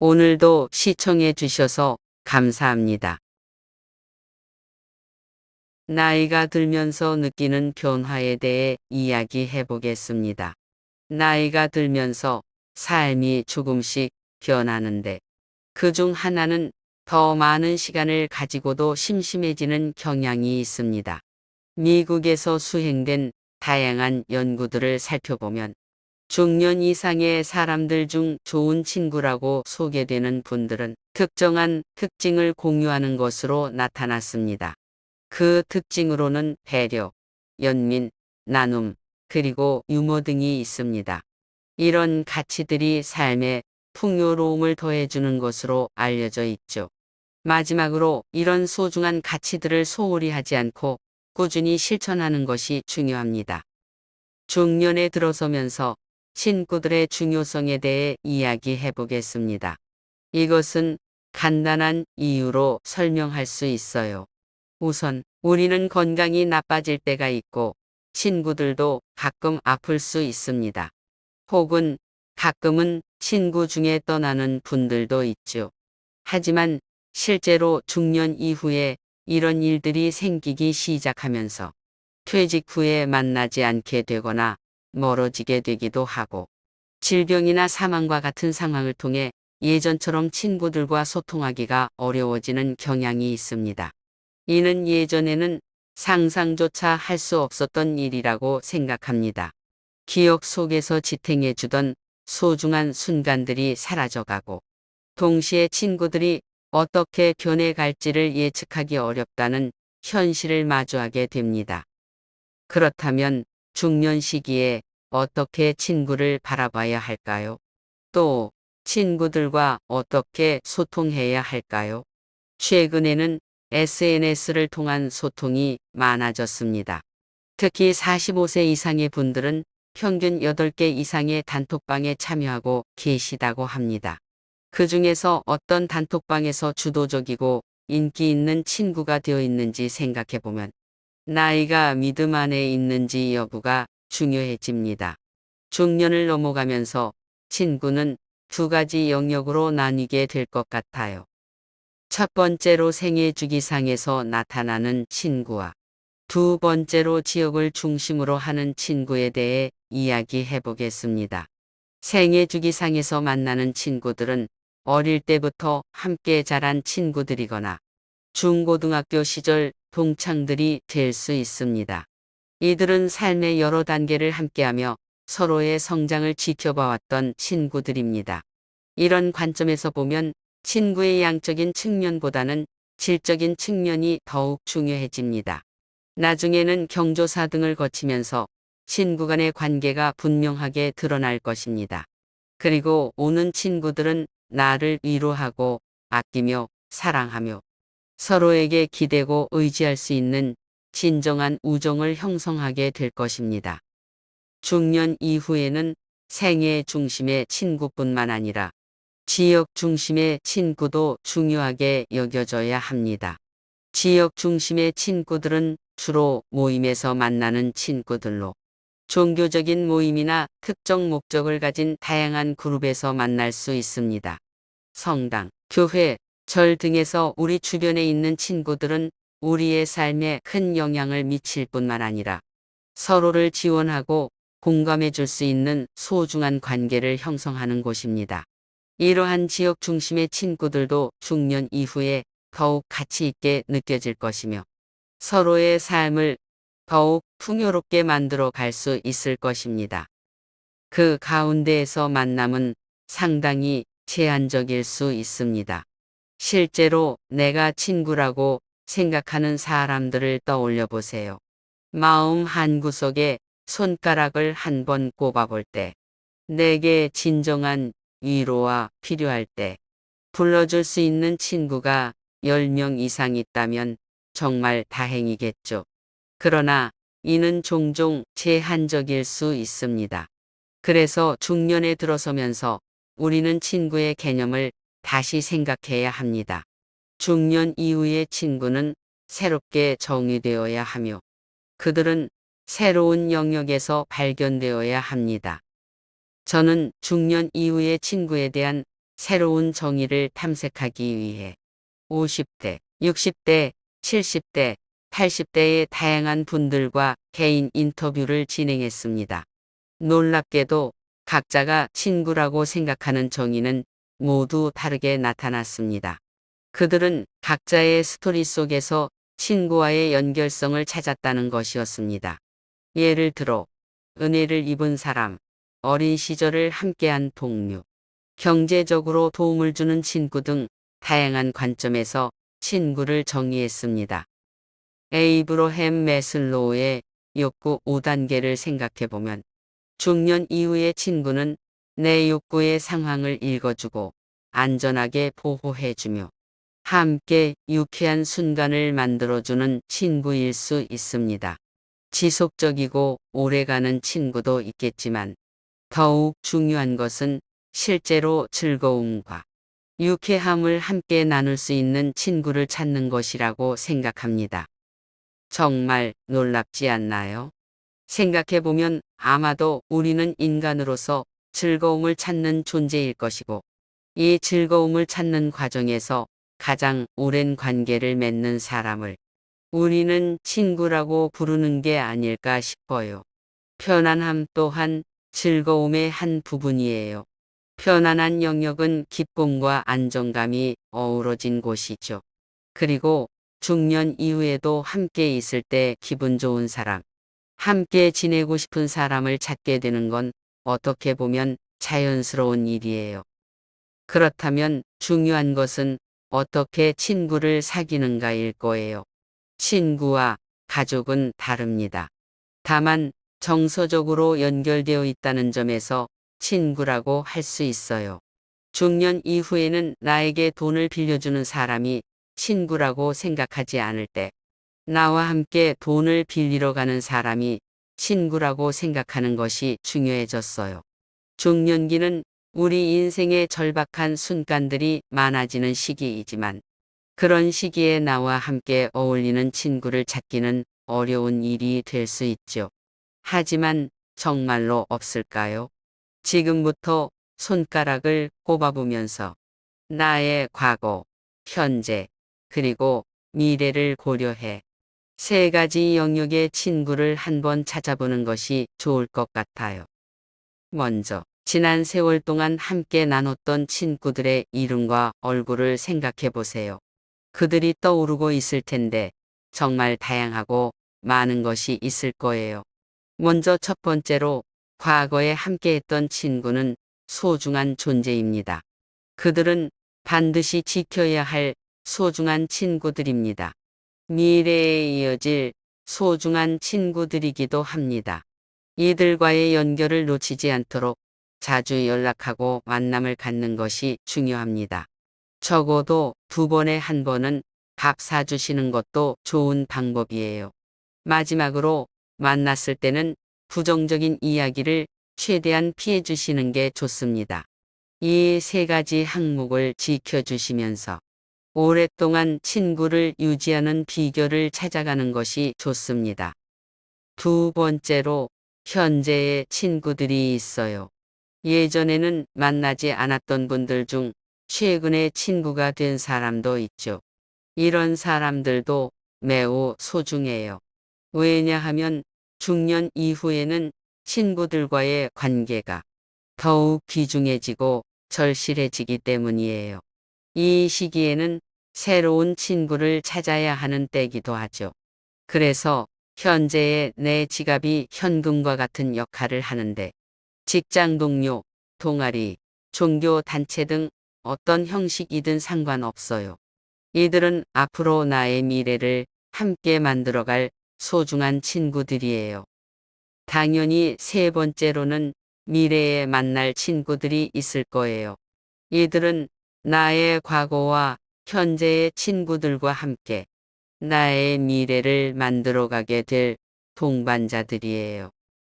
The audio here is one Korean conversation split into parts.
오늘도 시청해 주셔서 감사합니다. 나이가 들면서 느끼는 변화에 대해 이야기해 보겠습니다. 나이가 들면서 삶이 조금씩 변하는데 그중 하나는 더 많은 시간을 가지고도 심심해지는 경향이 있습니다. 미국에서 수행된 다양한 연구들을 살펴보면 중년 이상의 사람들 중 좋은 친구라고 소개되는 분들은 특정한 특징을 공유하는 것으로 나타났습니다. 그 특징으로는 배려, 연민, 나눔, 그리고 유머 등이 있습니다. 이런 가치들이 삶에 풍요로움을 더해주는 것으로 알려져 있죠. 마지막으로 이런 소중한 가치들을 소홀히 하지 않고 꾸준히 실천하는 것이 중요합니다. 중년에 들어서면서 친구들의 중요성에 대해 이야기해 보겠습니다. 이것은 간단한 이유로 설명할 수 있어요. 우선 우리는 건강이 나빠질 때가 있고 친구들도 가끔 아플 수 있습니다. 혹은 가끔은 친구 중에 떠나는 분들도 있죠. 하지만 실제로 중년 이후에 이런 일들이 생기기 시작하면서 퇴직 후에 만나지 않게 되거나 멀어지게 되기도 하고 질병이나 사망과 같은 상황을 통해 예전처럼 친구들과 소통하기가 어려워지는 경향이 있습니다. 이는 예전에는 상상조차 할 수 없었던 일이라고 생각합니다. 기억 속에서 지탱해주던 소중한 순간들이 사라져가고 동시에 친구들이 어떻게 변해갈지를 예측하기 어렵다는 현실을 마주하게 됩니다. 그렇다면 중년 시기에 어떻게 친구를 바라봐야 할까요? 또 친구들과 어떻게 소통해야 할까요? 최근에는 SNS를 통한 소통이 많아졌습니다. 특히 45세 이상의 분들은 평균 8개 이상의 단톡방에 참여하고 계시다고 합니다. 그 중에서 어떤 단톡방에서 주도적이고 인기 있는 친구가 되어 있는지 생각해 보면 나이가 믿음 안에 있는지 여부가 중요해집니다. 중년을 넘어가면서 친구는 두 가지 영역으로 나뉘게 될 것 같아요. 첫 번째로 생애 주기상에서 나타나는 친구와 두 번째로 지역을 중심으로 하는 친구에 대해 이야기해 보겠습니다. 생애 주기상에서 만나는 친구들은 어릴 때부터 함께 자란 친구들이거나 중고등학교 시절 동창들이 될 수 있습니다. 이들은 삶의 여러 단계를 함께하며 서로의 성장을 지켜봐왔던 친구들입니다. 이런 관점에서 보면 친구의 양적인 측면보다는 질적인 측면이 더욱 중요해집니다. 나중에는 경조사 등을 거치면서 친구 간의 관계가 분명하게 드러날 것입니다. 그리고 오는 친구들은 나를 위로하고 아끼며 사랑하며 서로에게 기대고 의지할 수 있는 진정한 우정을 형성하게 될 것입니다. 중년 이후에는 생애 중심의 친구뿐만 아니라 지역 중심의 친구도 중요하게 여겨져야 합니다. 지역 중심의 친구들은 주로 모임에서 만나는 친구들로 종교적인 모임이나 특정 목적을 가진 다양한 그룹에서 만날 수 있습니다. 성당, 교회, 절 등에서 우리 주변에 있는 친구들은 우리의 삶에 큰 영향을 미칠 뿐만 아니라 서로를 지원하고 공감해 줄 수 있는 소중한 관계를 형성하는 곳입니다. 이러한 지역 중심의 친구들도 중년 이후에 더욱 가치 있게 느껴질 것이며 서로의 삶을 더욱 풍요롭게 만들어 갈 수 있을 것입니다. 그 가운데에서 만남은 상당히 제한적일 수 있습니다. 실제로 내가 친구라고 생각하는 사람들을 떠올려 보세요. 마음 한구석에 손가락을 한번 꼽아볼 때, 내게 진정한 위로와 필요할 때 불러줄 수 있는 친구가 10명 이상 있다면 정말 다행이겠죠. 그러나 이는 종종 제한적일 수 있습니다. 그래서 중년에 들어서면서 우리는 친구의 개념을 다시 생각해야 합니다. 중년 이후의 친구는 새롭게 정의되어야 하며 그들은 새로운 영역에서 발견되어야 합니다. 저는 중년 이후의 친구에 대한 새로운 정의를 탐색하기 위해 50대, 60대, 70대, 80대의 다양한 분들과 개인 인터뷰를 진행했습니다. 놀랍게도 각자가 친구라고 생각하는 정의는 모두 다르게 나타났습니다. 그들은 각자의 스토리 속에서 친구와의 연결성을 찾았다는 것이었습니다. 예를 들어, 은혜를 입은 사람, 어린 시절을 함께한 동료, 경제적으로 도움을 주는 친구 등 다양한 관점에서 친구를 정의했습니다. 에이브러햄 매슬로우의 욕구 5단계를 생각해보면 중년 이후의 친구는 내 욕구의 상황을 읽어주고 안전하게 보호해주며 함께 유쾌한 순간을 만들어주는 친구일 수 있습니다. 지속적이고 오래가는 친구도 있겠지만 더욱 중요한 것은 실제로 즐거움과 유쾌함을 함께 나눌 수 있는 친구를 찾는 것이라고 생각합니다. 정말 놀랍지 않나요? 생각해보면 아마도 우리는 인간으로서 즐거움을 찾는 존재일 것이고, 이 즐거움을 찾는 과정에서 가장 오랜 관계를 맺는 사람을 우리는 친구라고 부르는 게 아닐까 싶어요. 편안함 또한 즐거움의 한 부분이에요. 편안한 영역은 기쁨과 안정감이 어우러진 곳이죠. 그리고 중년 이후에도 함께 있을 때 기분 좋은 사람, 함께 지내고 싶은 사람을 찾게 되는 건 어떻게 보면 자연스러운 일이에요. 그렇다면 중요한 것은 어떻게 친구를 사귀는가일 거예요. 친구와 가족은 다릅니다. 다만 정서적으로 연결되어 있다는 점에서 친구라고 할 수 있어요. 중년 이후에는 나에게 돈을 빌려주는 사람이 친구라고 생각하지 않을 때, 나와 함께 돈을 빌리러 가는 사람이 친구라고 생각하는 것이 중요해졌어요. 중년기는 우리 인생의 절박한 순간들이 많아지는 시기이지만, 그런 시기에 나와 함께 어울리는 친구를 찾기는 어려운 일이 될 수 있죠. 하지만 정말로 없을까요? 지금부터 손가락을 꼽아보면서 나의 과거, 현재, 그리고 미래를 고려해 세 가지 영역의 친구를 한번 찾아보는 것이 좋을 것 같아요. 먼저, 지난 세월 동안 함께 나눴던 친구들의 이름과 얼굴을 생각해 보세요. 그들이 떠오르고 있을 텐데 정말 다양하고 많은 것이 있을 거예요. 먼저 첫 번째로 과거에 함께했던 친구는 소중한 존재입니다. 그들은 반드시 지켜야 할 소중한 친구들입니다. 미래에 이어질 소중한 친구들이기도 합니다. 이들과의 연결을 놓치지 않도록 자주 연락하고 만남을 갖는 것이 중요합니다. 적어도 2번에 1번은 밥 사주시는 것도 좋은 방법이에요. 마지막으로 만났을 때는 부정적인 이야기를 최대한 피해 주시는 게 좋습니다. 이 세 가지 항목을 지켜주시면서 오랫동안 친구를 유지하는 비결을 찾아가는 것이 좋습니다. 두 번째로 현재의 친구들이 있어요. 예전에는 만나지 않았던 분들 중 최근에 친구가 된 사람도 있죠. 이런 사람들도 매우 소중해요. 왜냐하면 중년 이후에는 친구들과의 관계가 더욱 귀중해지고 절실해지기 때문이에요. 이 시기에는 새로운 친구를 찾아야 하는 때이기도 하죠. 그래서 현재의 내 지갑이 현금과 같은 역할을 하는데 직장 동료, 동아리, 종교 단체 등 어떤 형식이든 상관없어요. 이들은 앞으로 나의 미래를 함께 만들어갈 소중한 친구들이에요. 당연히 세 번째로는 미래에 만날 친구들이 있을 거예요. 이들은 나의 과거와 현재의 친구들과 함께 나의 미래를 만들어가게 될 동반자들이에요.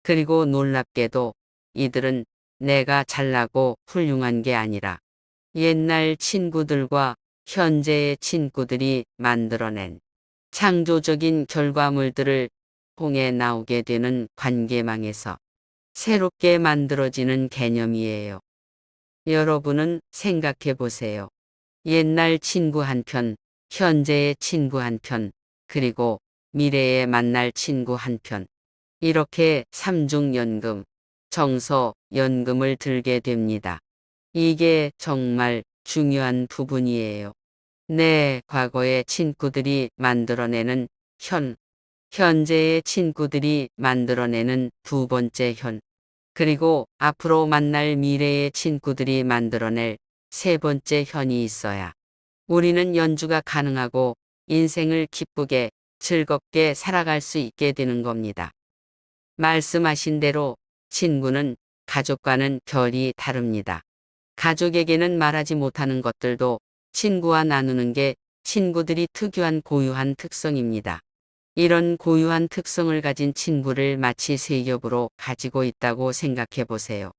그리고 놀랍게도 이들은 내가 잘나고 훌륭한 게 아니라 옛날 친구들과 현재의 친구들이 만들어낸 창조적인 결과물들을 통해 나오게 되는 관계망에서 새롭게 만들어지는 개념이에요. 여러분은 생각해 보세요. 옛날 친구 한 편, 현재의 친구 한 편, 그리고 미래에 만날 친구 한 편. 이렇게 삼중연금, 정서, 연금을 들게 됩니다. 이게 정말 중요한 부분이에요. 내 과거의 친구들이 만들어내는 현재의 친구들이 만들어내는 두 번째 그리고 앞으로 만날 미래의 친구들이 만들어낼 세 번째 현이 있어야 우리는 연주가 가능하고 인생을 기쁘게 즐겁게 살아갈 수 있게 되는 겁니다. 말씀하신 대로 친구는 가족과는 결이 다릅니다. 가족에게는 말하지 못하는 것들도 친구와 나누는 게 친구들이 특유한 고유한 특성입니다. 이런 고유한 특성을 가진 친구를 마치 세 겹으로 가지고 있다고 생각해 보세요.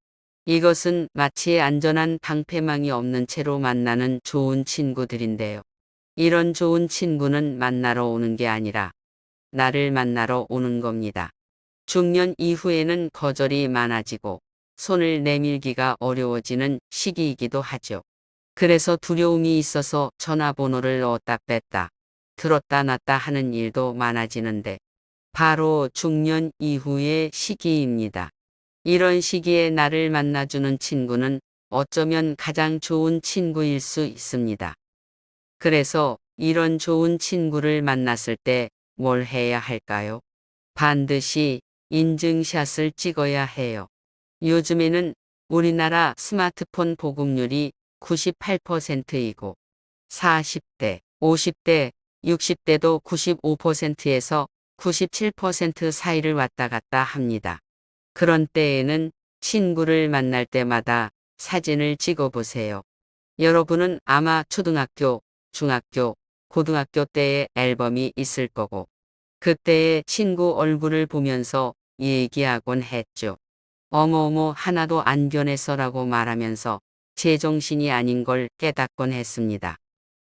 이것은 마치 안전한 방패망이 없는 채로 만나는 좋은 친구들인데요. 이런 좋은 친구는 만나러 오는 게 아니라 나를 만나러 오는 겁니다. 중년 이후에는 거절이 많아지고 손을 내밀기가 어려워지는 시기이기도 하죠. 그래서 두려움이 있어서 전화번호를 넣었다 뺐다, 들었다 놨다 하는 일도 많아지는데 바로 중년 이후의 시기입니다. 이런 시기에 나를 만나주는 친구는 어쩌면 가장 좋은 친구일 수 있습니다. 그래서 이런 좋은 친구를 만났을 때 뭘 해야 할까요? 반드시 인증샷을 찍어야 해요. 요즘에는 우리나라 스마트폰 보급률이 98%이고 40대, 50대, 60대도 95%에서 97% 사이를 왔다 갔다 합니다. 그런 때에는 친구를 만날 때마다 사진을 찍어 보세요. 여러분은 아마 초등학교, 중학교, 고등학교 때의 앨범이 있을 거고 그때의 친구 얼굴을 보면서 얘기하곤 했죠. 어머어머 하나도 안 변했어라고 말하면서 제정신이 아닌 걸 깨닫곤 했습니다.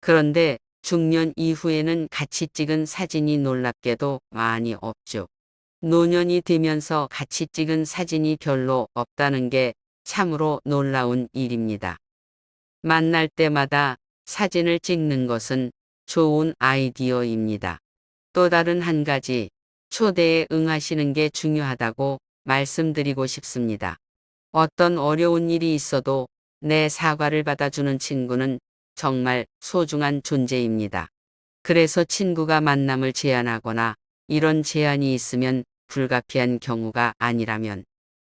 그런데 중년 이후에는 같이 찍은 사진이 놀랍게도 많이 없죠. 노년이 되면서 같이 찍은 사진이 별로 없다는 게 참으로 놀라운 일입니다. 만날 때마다 사진을 찍는 것은 좋은 아이디어입니다. 또 다른 한 가지, 초대에 응하시는 게 중요하다고 말씀드리고 싶습니다. 어떤 어려운 일이 있어도 내 사과를 받아주는 친구는 정말 소중한 존재입니다. 그래서 친구가 만남을 제안하거나 이런 제안이 있으면 불가피한 경우가 아니라면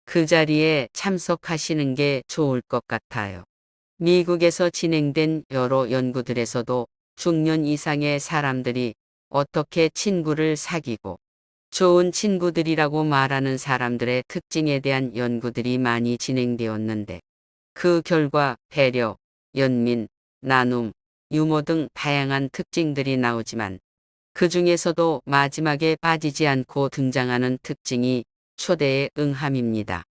그 자리에 참석하시는 게 좋을 것 같아요. 미국에서 진행된 여러 연구들에서도 중년 이상의 사람들이 어떻게 친구를 사귀고 좋은 친구들이라고 말하는 사람들의 특징에 대한 연구들이 많이 진행되었는데 그 결과 배려, 연민, 나눔, 유머 등 다양한 특징들이 나오지만 그 중에서도 마지막에 빠지지 않고 등장하는 특징이 초대의 응함입니다.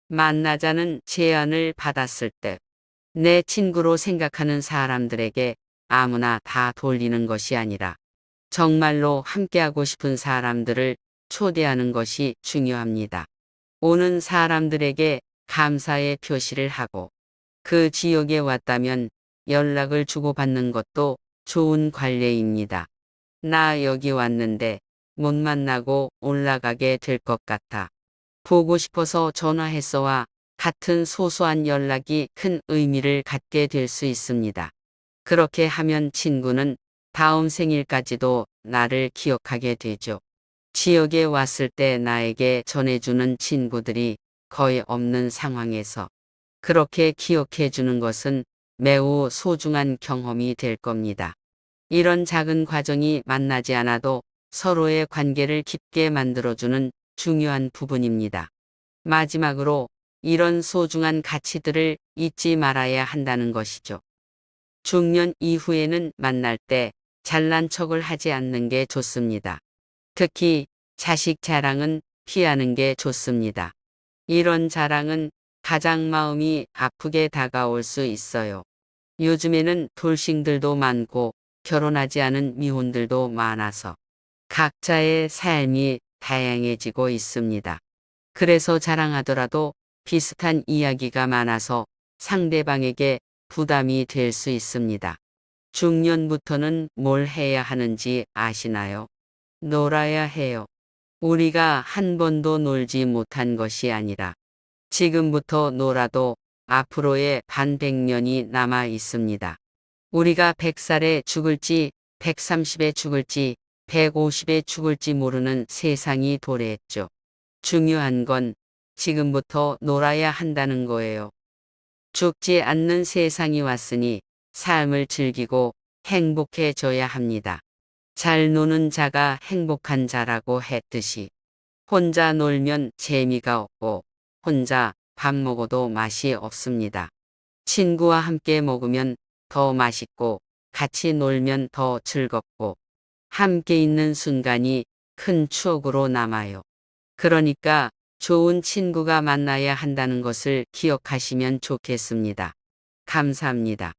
만나자는 제안을 받았을 때 내 친구로 생각하는 사람들에게 아무나 다 돌리는 것이 아니라 정말로 함께하고 싶은 사람들을 초대하는 것이 중요합니다. 오는 사람들에게 감사의 표시를 하고 그 지역에 왔다면 연락을 주고받는 것도 좋은 관례입니다. 나 여기 왔는데 못 만나고 올라가게 될 것 같아. 보고 싶어서 전화했어와 같은 소소한 연락이 큰 의미를 갖게 될 수 있습니다. 그렇게 하면 친구는 다음 생일까지도 나를 기억하게 되죠. 지역에 왔을 때 나에게 전해주는 친구들이 거의 없는 상황에서 그렇게 기억해 주는 것은 매우 소중한 경험이 될 겁니다. 이런 작은 과정이 만나지 않아도 서로의 관계를 깊게 만들어주는 중요한 부분입니다. 마지막으로 이런 소중한 가치들을 잊지 말아야 한다는 것이죠. 중년 이후에는 만날 때 잘난 척을 하지 않는 게 좋습니다. 특히 자식 자랑은 피하는 게 좋습니다. 이런 자랑은 가장 마음이 아프게 다가올 수 있어요. 요즘에는 돌싱들도 많고 결혼하지 않은 미혼들도 많아서 각자의 삶이 다양해지고 있습니다. 그래서 자랑하더라도 비슷한 이야기가 많아서 상대방에게 부담이 될 수 있습니다. 중년부터는 뭘 해야 하는지 아시나요? 놀아야 해요. 우리가 한 번도 놀지 못한 것이 아니라 지금부터 놀아도 앞으로의 반백년이 남아 있습니다. 우리가 100살에 죽을지 130에 죽을지 150에 죽을지 모르는 세상이 도래했죠. 중요한 건 지금부터 놀아야 한다는 거예요. 죽지 않는 세상이 왔으니 삶을 즐기고 행복해져야 합니다. 잘 노는 자가 행복한 자라고 했듯이 혼자 놀면 재미가 없고 혼자 밥 먹어도 맛이 없습니다. 친구와 함께 먹으면 더 맛있고 같이 놀면 더 즐겁고 함께 있는 순간이 큰 추억으로 남아요. 그러니까 좋은 친구가 만나야 한다는 것을 기억하시면 좋겠습니다. 감사합니다.